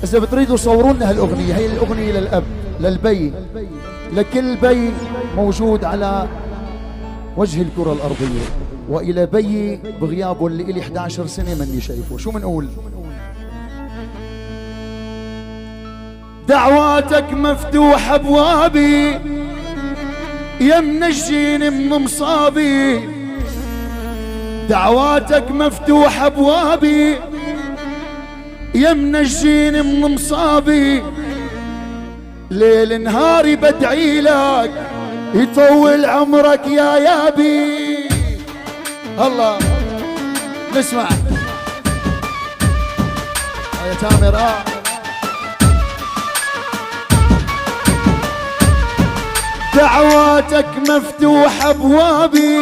إذا بتريدوا صوروا لنا هالأغنية، هي الأغنية للأب للبي، لكل بي موجود على وجه الكرة الأرضية، وإلى بي بغيابه اللي إلي 11 سنة مني شايفه. شو منقول؟ دعواتك مفتوحة أبوابي يا منجيني من مصابي، دعواتك مفتوحة أبوابي يا منجيني من مصابي، ليل نهاري بدعي لك يطول عمرك يا يابي. الله نسمع يا تامر. دعواتك مفتوحة أبوابي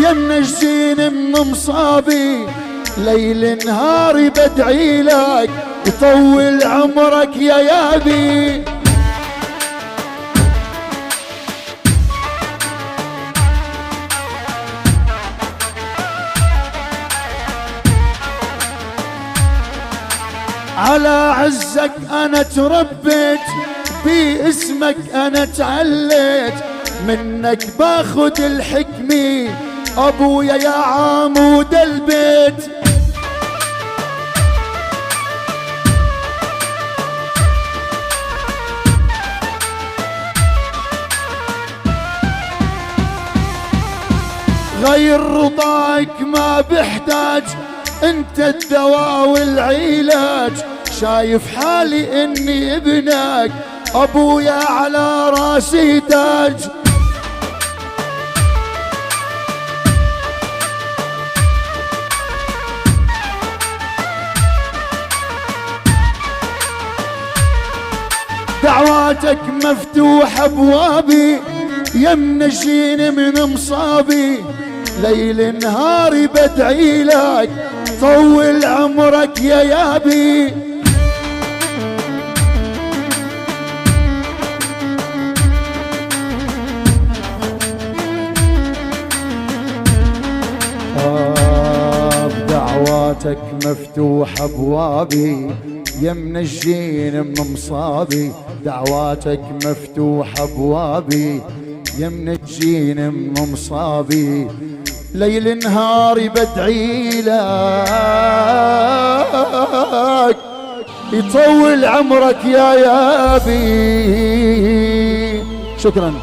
يا منجيني من مصابي، ليل نهاري بدعي لك يطول عمرك يا يابي. على عزك أنا تربيت، باسمك أنا تعليت، منك باخد الحكمة أبويا يا عمود البيت. غير رضاك ما بحتاج، انت الدواء والعلاج، شايف حالي اني ابنك ابويا على راسي تاج. دعواتك مفتوحة ابوابي يا منجيني من مصابي، ليل نهاري بدعي لك طول عمرك يا يابي. دعواتك مفتوحة أبوابي يا منجين من مصابي، دعواتك مفتوحة أبوابي يا منجين من مصابي، ليل نهاري بدعي لك يطول عمرك يا يابي. شكرا.